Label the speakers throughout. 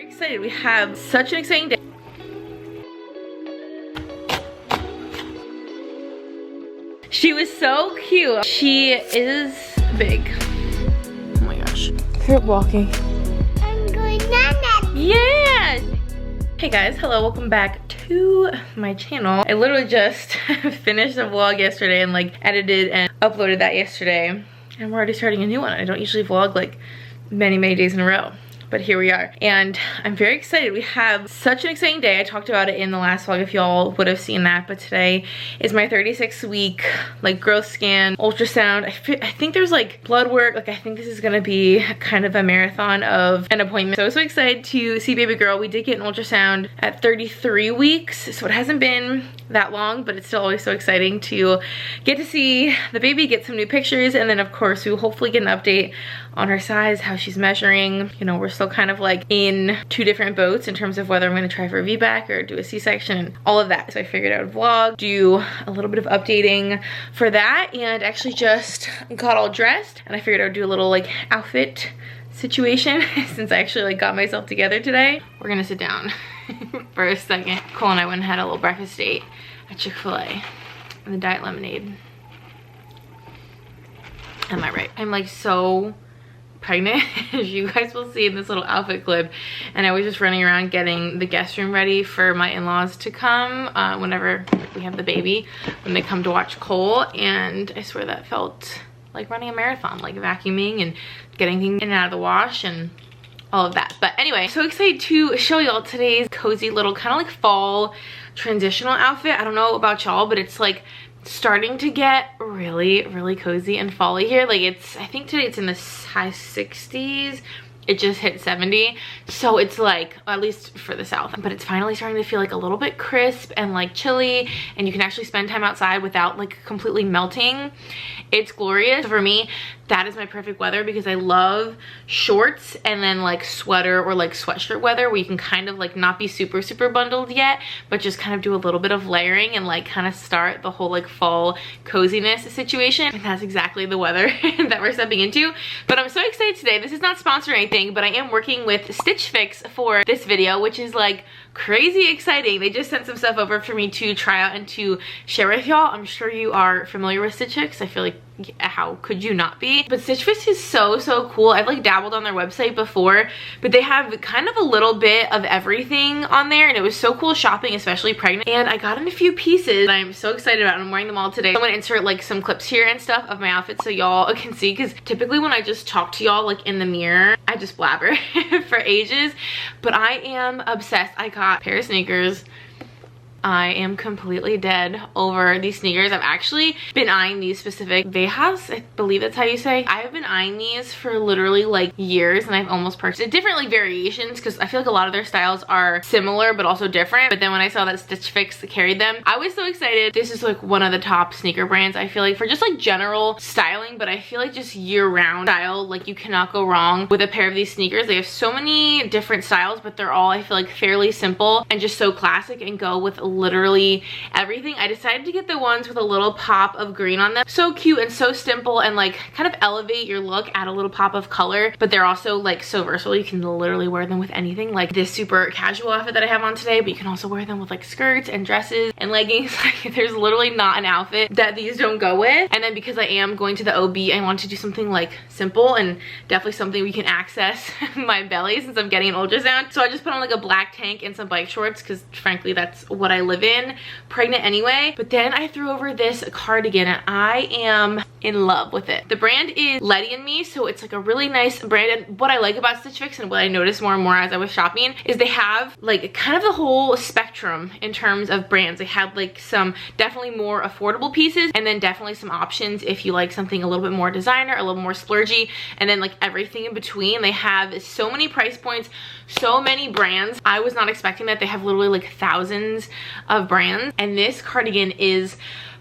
Speaker 1: excited. We have such an exciting day. She was so cute. She is big. Oh my gosh. They're walking.
Speaker 2: I'm going nana.
Speaker 1: Yeah! Hey guys, hello, welcome back to my channel. I literally just finished a vlog yesterday and like edited and uploaded that yesterday. And we're already starting a new one. I don't usually vlog like many days in a row. But here we are, and I'm very excited. We have such an exciting day. I talked about it in the last vlog if y'all would have seen that, but today is my 36-week like growth scan, ultrasound. I think there's like blood work. Like I think this is gonna be kind of a marathon of an appointment. So excited to see baby girl. We did get an ultrasound at 33 weeks, so it hasn't been that long, but it's still always so exciting to get to see the baby, get some new pictures, and then of course we will hopefully get an update on her size, how she's measuring. You know, we're still kind of like in two different boats in terms of whether I'm gonna try for a VBAC or do a C-section and all of that. So I figured I would vlog, do a little bit of updating for that, and actually just got all dressed, and I figured I would do a little like outfit situation since I actually like got myself together today. We're gonna sit down for a second. Cole and I went and had a little breakfast date at Chick-fil-A and the diet lemonade. Am I right? I'm like so pregnant, as you guys will see in this little outfit clip, and I was just running around getting the guest room ready for my in-laws to come whenever we have the baby, when they come to watch Cole, and I swear that felt like running a marathon, like vacuuming and getting things in and out of the wash and all of that. But anyway, so excited to show y'all today's cozy little kind of like fall transitional outfit. I don't know about y'all, but it's like starting to get really cozy and fall-y here. Like I think today it's in the high 60s. It just hit 70, so it's like, at least for the south, but it's finally starting to feel like a little bit crisp and like chilly, and you can actually spend time outside without like completely melting. It's glorious. For me, that is my perfect weather because I love shorts and then like sweater or like sweatshirt weather where you can kind of like not be super bundled yet, but just kind of do a little bit of layering and like kind of start the whole like fall coziness situation. And that's exactly the weather that we're stepping into. But I'm so excited today. This is not sponsored or anything, but I am working with Stitch Fix for this video, which is like crazy exciting. They just sent some stuff over for me to try out and to share with y'all. I'm sure you are familiar with Stitch Fix. I feel like, how could you not be? But Stitch Fix is so cool. I've like dabbled on their website before, but they have kind of a little bit of everything on there, and it was so cool shopping, especially pregnant. And I got in a few pieces that I'm so excited about, and I'm wearing them all today. I'm gonna insert like some clips here and stuff of my outfit so y'all can see, because typically when I just talk to y'all like in the mirror, I just blabber for ages. But I am obsessed. I got a pair of sneakers. I am completely dead over these sneakers. I've actually been eyeing these specific Vejas, I believe that's how you say. I've been eyeing these for literally like years, and I've almost purchased different like variations because I feel like a lot of their styles are similar but also different. But then when I saw that Stitch Fix carried them, I was so excited. This is like one of the top sneaker brands, I feel like, for just like general styling, but I feel like just year-round style, like you cannot go wrong with a pair of these sneakers. They have so many different styles, but they're all, I feel like, fairly simple and just so classic and go with literally everything. I decided to get the ones with a little pop of green on them. So cute and so simple, and like kind of elevate your look, add a little pop of color, but they're also like so versatile. You can literally wear them with anything, like this super casual outfit that I have on today, but you can also wear them with like skirts and dresses and leggings. Like there's literally not an outfit that these don't go with. And then because I am going to the OB, I want to do something like simple and definitely something we can access my belly since I'm getting an ultrasound. So I just put on like a black tank and some bike shorts because frankly that's what I live in, pregnant anyway. But then I threw over this cardigan and I am in love with it. The brand is Letty and Me, so it's like a really nice brand. And what I like about Stitch Fix and what I noticed more and more as I was shopping is they have like kind of the whole spectrum in terms of brands. They have like some definitely more affordable pieces, and then definitely some options if you like something a little bit more designer, a little more splurgy, and then like everything in between. They have so many price points, so many brands. I was not expecting that. They have literally like thousands of brands, and this cardigan is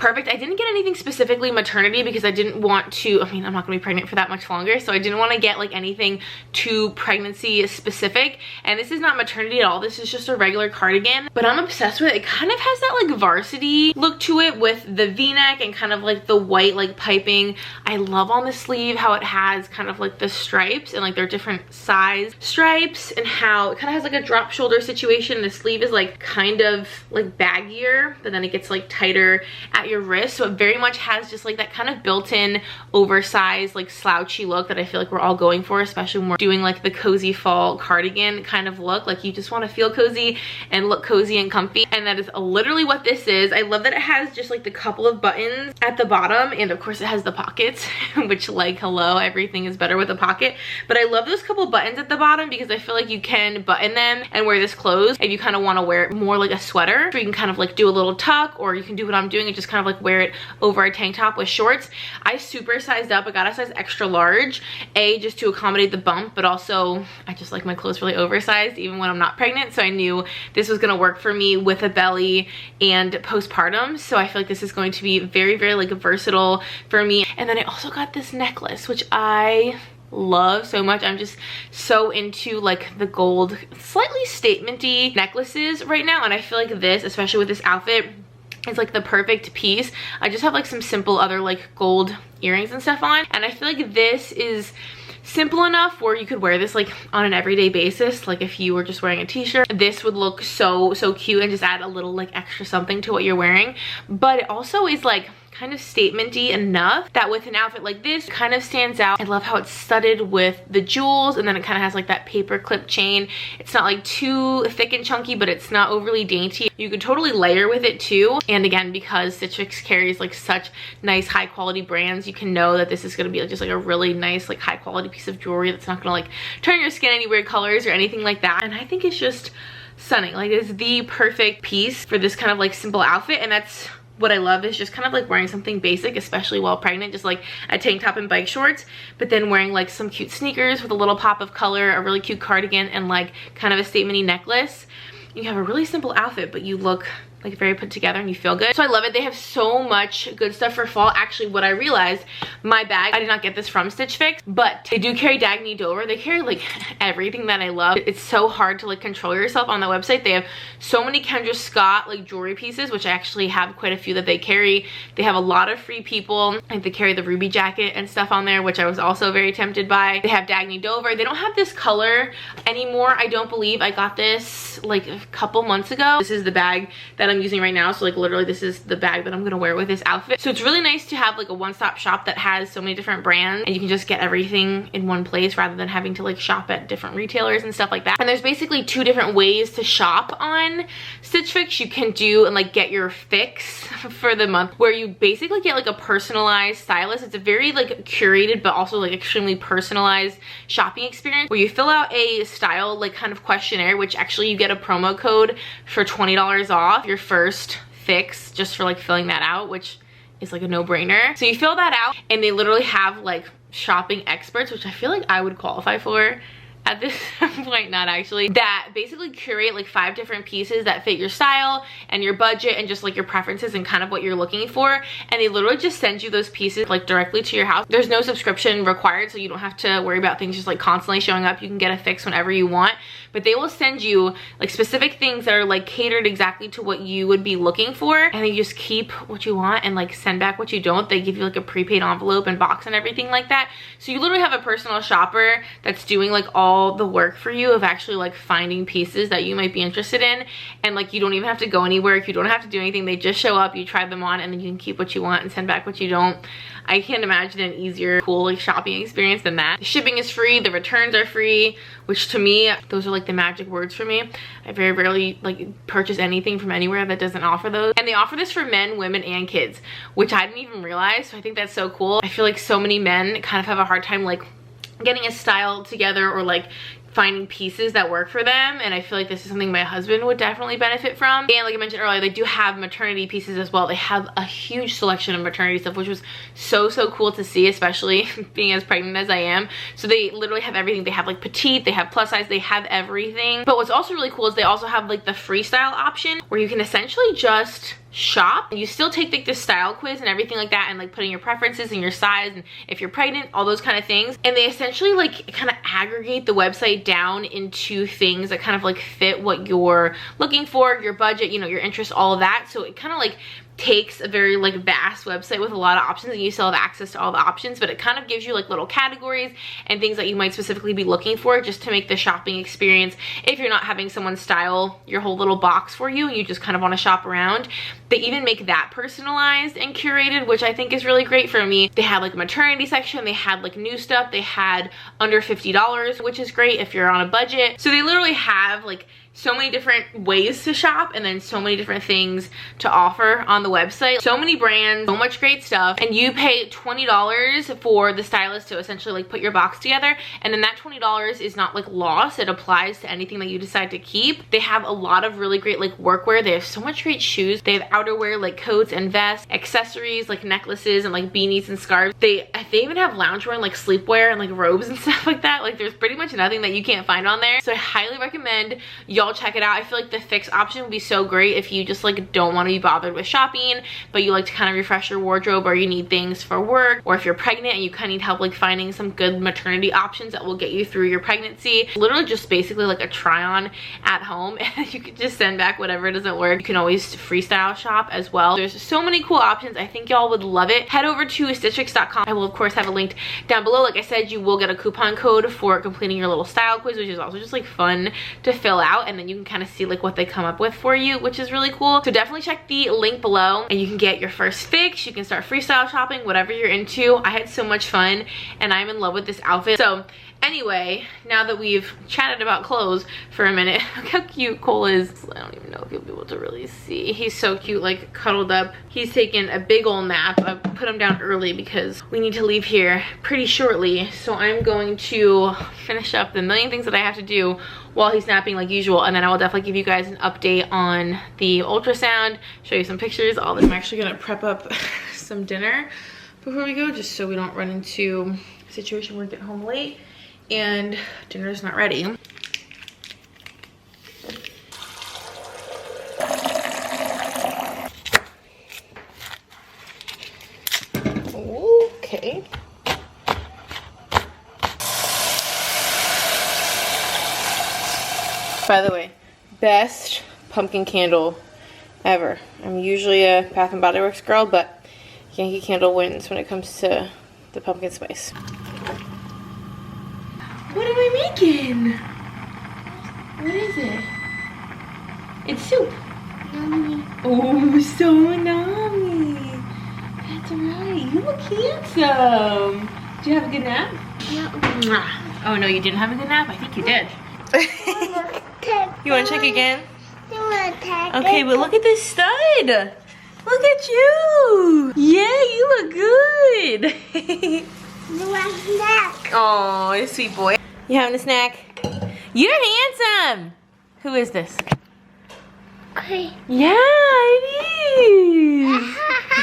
Speaker 1: perfect. I didn't get anything specifically maternity because I didn't want to, I mean, I'm not gonna be pregnant for that much longer, so I didn't want to get like anything too pregnancy specific. And this is not maternity at all. This is just a regular cardigan, but I'm obsessed with it. It kind of has that like varsity look to it with the v-neck and kind of like the white like piping. I love on the sleeve how it has kind of like the stripes and like they're different size stripes, and how it kind of has like a drop shoulder situation. The sleeve is like kind of like baggier, but then it gets like tighter at your wrist. So it very much has just like that kind of built-in oversized like slouchy look that I feel like we're all going for, especially when we're doing like the cozy fall cardigan kind of look. Like you just want to feel cozy and look cozy and comfy, and that is literally what this is. I love that it has just like the couple of buttons at the bottom, and of course it has the pockets which, like, hello, everything is better with a pocket. But I love those couple buttons at the bottom because I feel like you can button them and wear this clothes if you kind of want to wear it more like a sweater. So you can kind of like do a little tuck, or you can do what I'm doing and just kind of like wear it over a tank top with shorts. I super sized up. I got a size extra large, just to accommodate the bump, but also I just like my clothes really oversized even when I'm not pregnant. So I knew this was going to work for me with a belly and postpartum. So I feel like this is going to be very, very like versatile for me. And then I also got this necklace, which I love so much. I'm just so into like the gold, slightly statement-y necklaces right now, and I feel like this, especially with this outfit, is like the perfect piece. I just have like some simple other like gold earrings and stuff on, and I feel like this is simple enough where you could wear this like on an everyday basis. Like if you were just wearing a t-shirt, this would look so cute and just add a little like extra something to what you're wearing. But it also is like kind of statement-y enough that with an outfit like this kind of stands out. I love how it's studded with the jewels, and then it kind of has like that paper clip chain. It's not like too thick and chunky, but it's not overly dainty. You could totally layer with it too. And again, because Stitch Fix carries like such nice high quality brands, you can know that this is going to be like just like a really nice like high quality piece of jewelry that's not going to like turn your skin any weird colors or anything like that. And I think it's just stunning. Like it's the perfect piece for this kind of like simple outfit, and that's what I love, is just kind of like wearing something basic, especially while pregnant, just like a tank top and bike shorts, but then wearing like some cute sneakers with a little pop of color, a really cute cardigan, and like kind of a statement-y necklace. You have a really simple outfit, but you look like very put together and you feel good. So I love it. They have so much good stuff for fall. Actually, what I realized, my bag, I did not get this from Stitch Fix, but they do carry Dagny Dover. They carry like everything that I love. It's so hard to like control yourself on the website. They have so many Kendra Scott like jewelry pieces, which I actually have quite a few that they carry. They have a lot of Free People. I think they carry the ruby jacket and stuff on there, which I was also very tempted by. They have Dagny Dover. They don't have this color anymore, I don't believe. I got this like a couple months ago. This is the bag that I'm using right now, so like literally this is the bag that I'm gonna wear with this outfit. So it's really nice to have like a one-stop shop that has so many different brands, and you can just get everything in one place rather than having to like shop at different retailers and stuff like that. And there's basically two different ways to shop on Stitch Fix. You can do and like get your fix for the month, where you basically get like a personalized stylist. It's a very like curated but also like extremely personalized shopping experience, where you fill out a style like kind of questionnaire, which actually you get a promo code for $20 off your first fix just for like filling that out, which is like a no-brainer. So you fill that out, and they literally have like shopping experts, which I feel like I would qualify for at this point, not actually, that basically curate like 5 different pieces that fit your style and your budget and just like your preferences and kind of what you're looking for. And they literally just send you those pieces like directly to your house. There's no subscription required, so you don't have to worry about things just like constantly showing up. You can get a fix whenever you want, but they will send you like specific things that are like catered exactly to what you would be looking for, and then you just keep what you want and like send back what you don't. They give you like a prepaid envelope and box and everything like that. So you literally have a personal shopper that's doing like all the work for you of actually like finding pieces that you might be interested in, and like you don't even have to go anywhere. You don't have to do anything. They just show up, you try them on, and then you can keep what you want and send back what you don't. I can't imagine an easier, cool like shopping experience than that. The shipping is free, the returns are free, which to me, those are like the magic words for me. I very rarely like purchase anything from anywhere that doesn't offer those. And they offer this for men, women, and kids, which I didn't even realize. So I think that's so cool. I feel like so many men kind of have a hard time like getting a style together or like finding pieces that work for them, and I feel like this is something my husband would definitely benefit from. And like I mentioned earlier, they do have maternity pieces as well. They have a huge selection of maternity stuff, which was so cool to see, especially being as pregnant as I am. So they literally have everything. They have like petite, they have plus size, they have everything. But what's also really cool is they also have like the freestyle option, where you can essentially just shop. You still take like the style quiz and everything like that, and like put in your preferences and your size and if you're pregnant, all those kind of things. And they essentially like kind of aggregate the website down into things that kind of like fit what you're looking for, your budget, you know, your interests, all of that. So it kind of like takes a very like vast website with a lot of options, and you still have access to all the options, but it kind of gives you like little categories and things that you might specifically be looking for, just to make the shopping experience, if you're not having someone style your whole little box for you and you just kind of want to shop around. They even make that personalized and curated, which I think is really great for me. They had like a maternity section, they had like new stuff, they had under $50, which is great if you're on a budget. So they literally have like so many different ways to shop, and then so many different things to offer on the website. So many brands, so much great stuff, and you pay $20 for the stylist to essentially like put your box together, and then that $20 is not like lost. It applies to anything that you decide to keep. They have a lot of really great like workwear. They have so much great shoes. They have outerwear like coats and vests, accessories like necklaces and like beanies and scarves. They even have loungewear and like sleepwear and like robes and stuff like that. Like there's pretty much nothing that you can't find on there. So I highly recommend y'all check it out. I feel like the Fix option would be so great if you just like don't want to be bothered with shopping, but you like to kind of refresh your wardrobe, or you need things for work, or if you're pregnant and you kind of need help like finding some good maternity options that will get you through your pregnancy. Literally just basically like a try on at home, and you can just send back whatever doesn't work. You can always freestyle shop as well. There's so many cool options. I think y'all would love it. Head over to stitchfix.com. I will of course have it linked down below. Like I said, you will get a coupon code for completing your little style quiz, which is also just like fun to fill out, and then you can kind of see like what they come up with for you, which is really cool. So definitely check the link below and you can get your first fix. You can start freestyle shopping, whatever you're into. I had so much fun and I'm in love with this outfit. So anyway, now that we've chatted about clothes for a minute, look how cute Cole is. I don't even know if you'll be able to really see. He's so cute, like cuddled up. He's taken a big old nap. I put him down early because we need to leave here pretty shortly. So I'm going to finish up the million things that I have to do while he's napping like usual, and then I will definitely give you guys an update on the ultrasound, show you some pictures, all this. I'm actually gonna prep up some dinner before we go, just so we don't run into a situation where we get home late and dinner's not ready. Okay. By the way, best pumpkin candle ever. I'm usually a Bath and Body Works girl, but Yankee Candle wins when it comes to the pumpkin spice. What am I making? What is it? It's soup.
Speaker 2: Yummy.
Speaker 1: Oh, so yummy. That's right. You look handsome. Did you have a good nap?
Speaker 2: Yeah.
Speaker 1: Oh no, you didn't have a good nap? I think you did. You want to check again? Okay, but look at this stud. Look at you. Yeah, you look good. Oh, sweet boy. You having a snack? You're handsome. Who is this?
Speaker 2: Okay.
Speaker 1: Yeah, it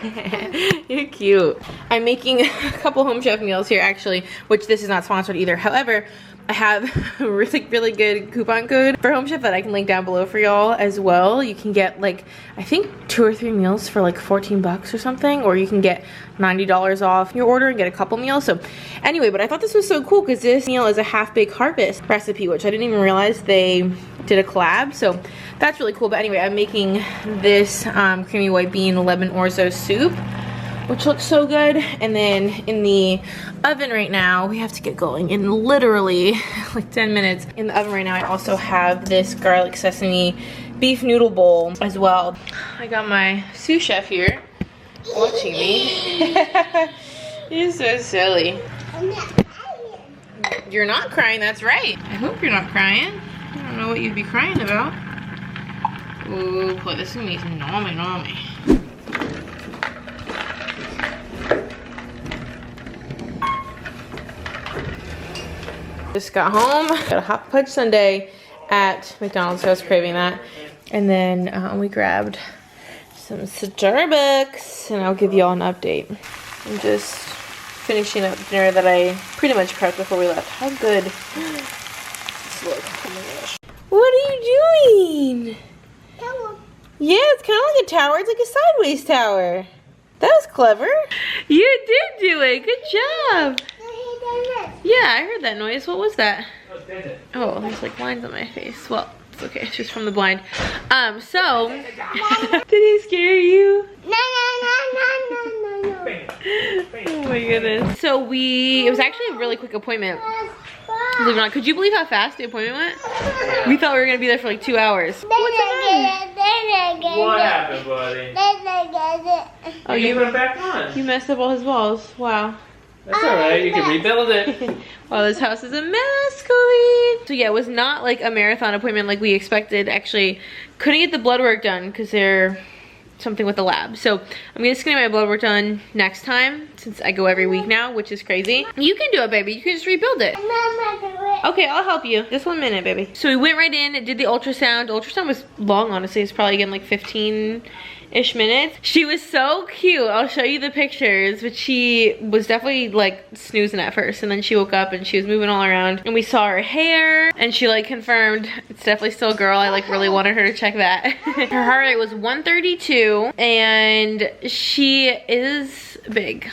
Speaker 1: is. You're cute. I'm making a couple home chef meals here actually, which this is not sponsored either. However, I have a really good coupon code for Home Chef that I can link down below for y'all as well. You can get like, I think 2 or 3 meals for like 14 bucks or something, or you can get $90 off your order and get a couple meals. So anyway, but I thought this was so cool because this meal is a half-baked harvest recipe, which I didn't even realize they did a collab. So that's really cool. But anyway, I'm making this creamy white bean lemon orzo soup, which looks so good. And then in the oven right now, we have to get going in literally like 10 minutes. In the oven right now, I also have this garlic sesame beef noodle bowl as well. I got my sous chef here watching me. You're so silly. You're not crying, that's right. I hope you're not crying. I don't know what you'd be crying about. Ooh, boy, this is gonna be nommy. Just got home, got a hot fudge sundae at McDonald's, so I was craving that. And then we grabbed some Starbucks, and I'll give y'all an update. I'm just finishing up dinner that I pretty much prepped before we left. How good does this look? Oh my gosh. What are you doing? Yeah, it's kind of like a tower. It's like a sideways tower. That was clever. You did do it. Good job. Yeah, I heard that noise. What was that? Oh, there's like lines on my face. Well, it's okay. It's just from the blind. So, did he scare you?
Speaker 2: No.
Speaker 1: Oh my goodness. So it was actually a really quick appointment. Believe it or not. Could you believe how fast the appointment went? We thought we were gonna be there for like 2 hours. What's the matter?
Speaker 3: What happened, buddy?
Speaker 1: Oh,
Speaker 3: you put it back on.
Speaker 1: You messed up all his walls. Wow.
Speaker 3: That's alright, you can rebuild it.
Speaker 1: Wow, this house is a mess, Colleen. So yeah, it was not like a marathon appointment like we expected. Actually, couldn't get the blood work done because they're something with the lab. So I'm just gonna get my blood work done next time since I go every week now, which is crazy. You can do it, baby. You can just rebuild it. Okay, I'll help you. Just 1 minute, baby. So we went right in and did the ultrasound. Ultrasound was long, honestly. It's probably again like 15-ish minutes. She was so cute. I'll show you the pictures, but she was definitely like snoozing at first, and then she woke up and she was moving all around, and we saw her hair, and she like confirmed it's definitely still a girl. I like really wanted her to check that. Her heart rate was 132, and she is big.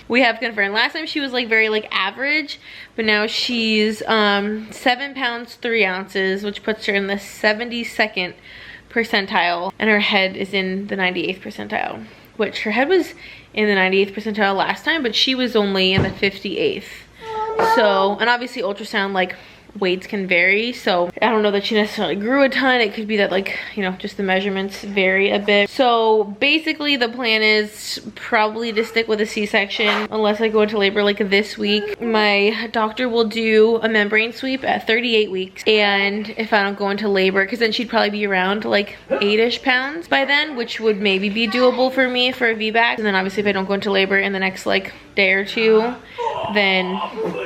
Speaker 1: We have confirmed. Last time she was like very like average, but now she's 7 pounds 3 ounces, which puts her in the 72nd percentile, and her head is in the 98th percentile, which her head was in the 98th percentile last time, but she was only in the 58th. So, and obviously ultrasound like weights can vary, so I don't know that she necessarily grew a ton. It could be that like, you know, just the measurements vary a bit. So basically the plan is probably to stick with a C-section unless I go into labor like this week. My doctor will do a membrane sweep at 38 weeks, and if I don't go into labor, because then she'd probably be around like 8-ish pounds by then, which would maybe be doable for me for a VBAC. And then obviously if I don't go into labor in the next like day or two, then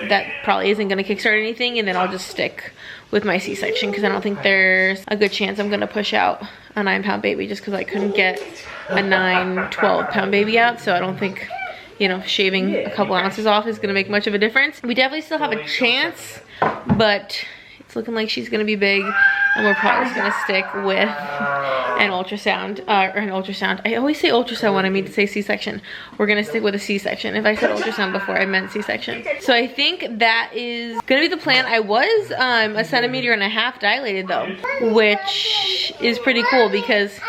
Speaker 1: that probably isn't gonna kickstart anything, and then I'll just stick with my C-section because I don't think there's a good chance I'm gonna push out a 9-pound baby just because I couldn't get a 9-12 pound baby out. So I don't think, you know, shaving a couple ounces off is gonna make much of a difference. We definitely still have a chance, but it's looking like she's gonna be big, and we're probably just gonna stick with an ultrasound, I always say ultrasound when I mean to say C-section. We're gonna stick with a C-section. If I said ultrasound before, I meant C-section. So I think that is gonna be the plan. I was 1.5 centimeters dilated though, which is pretty cool because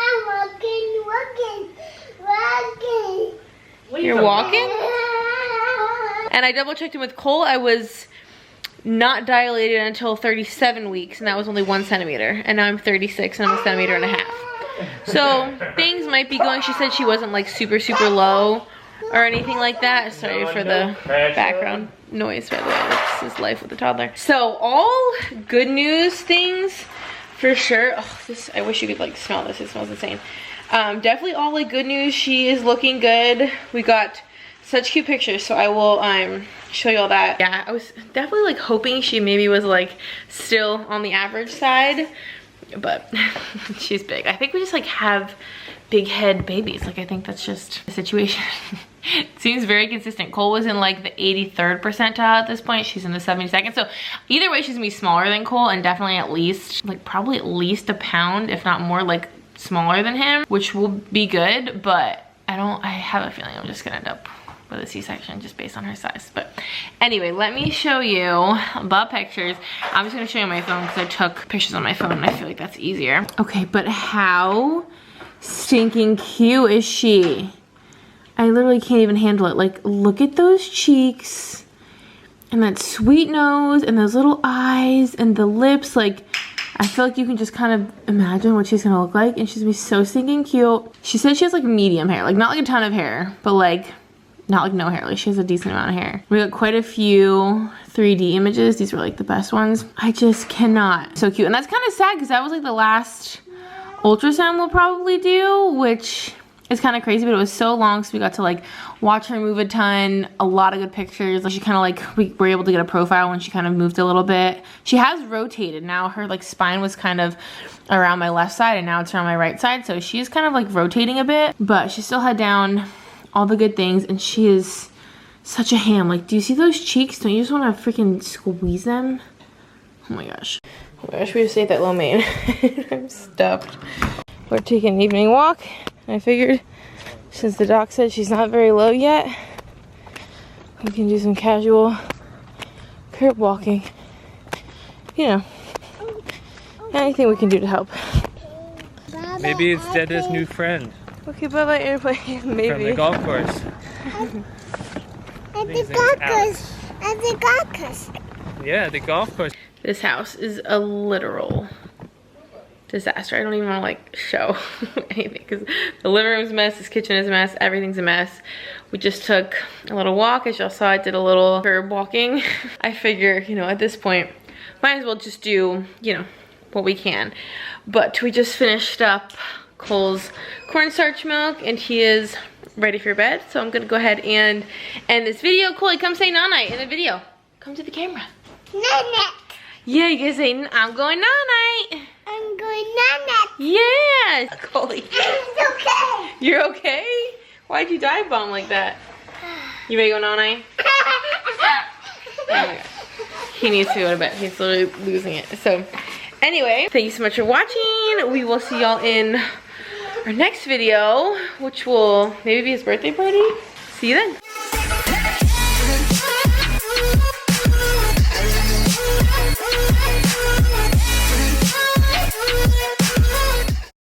Speaker 1: you're walking? And I double checked in with Cole. I was not dilated until 37 weeks, and that was only 1 centimeter, and now I'm 36 and I'm 1.5 centimeters. So things might be going. She said she wasn't like super low or anything like that. Sorry for the background noise, by the way. This is life with a toddler. So all good news things for sure. Oh, this, I wish you could like smell this. It smells insane. Definitely all like good news. She is looking good. We got such cute pictures, so I will show you all that. Yeah, I was definitely like hoping she maybe was like still on the average side, but she's big. I think we just like have big head babies. Like I think that's just the situation. It seems very consistent. Cole was in like the 83rd percentile at this point. She's in the 72nd. So either way, she's gonna be smaller than Cole, and definitely at least like probably at least a pound, if not more, like smaller than him, which will be good. But I have a feeling I'm just gonna end up with a C-section just based on her size. But anyway, let me show you the pictures. I'm just gonna show you my phone because I took pictures on my phone and I feel like that's easier. Okay, but how stinking cute is she? I literally can't even handle it. Like, look at those cheeks and that sweet nose and those little eyes and the lips. Like, I feel like you can just kind of imagine what she's gonna look like, and she's gonna be so stinking cute. She said she has like medium hair, like not like a ton of hair, but like not like no hair. Like she has a decent amount of hair. We got quite a few 3D images. These were like the best ones. I just cannot. So cute. And that's kind of sad because that was like the last ultrasound we'll probably do, which is kind of crazy, but it was so long, so we got to like watch her move a ton. A lot of good pictures. Like she kind of like, we were able to get a profile when she kind of moved a little bit. She has rotated. Now her like spine was kind of around my left side, and now it's around my right side, so she's kind of like rotating a bit, but she still had down all the good things, and she is such a ham. Like, do you see those cheeks? Don't you just want to freaking squeeze them? Oh my gosh. Oh my gosh, we just ate that lo mein. I'm stuffed. we're taking an evening walk. And I figured, since the doc said she's not very low yet, we can do some casual curb walking. You know, anything we can do to help.
Speaker 3: Maybe it's Dada's new friend.
Speaker 1: Okay, bye-bye airplane. Maybe.
Speaker 3: From the golf course.
Speaker 2: At the golf course. At the golf course.
Speaker 3: Yeah, the golf course.
Speaker 1: This house is a literal disaster. I don't even want to like show anything because the living room's a mess, this kitchen is a mess, everything's a mess. We just took a little walk. As y'all saw, I did a little curb walking. I figure, you know, at this point, might as well just do, you know, what we can. But we just finished up Cole's cornstarch milk and he is ready for bed. So I'm gonna go ahead and end this video. Coley, come say night in the video. Come to the camera.
Speaker 2: Night.
Speaker 1: Yeah, you guys say, I'm going night.
Speaker 2: I'm going night.
Speaker 1: Yeah, Coley.
Speaker 2: It's okay.
Speaker 1: You're okay? Why'd you dive bomb like that? You ready to go night? Oh my god. He needs to go to bed. He's literally losing it. So anyway, thank you so much for watching. We will see y'all in our next video, which will maybe be his birthday party. See you then.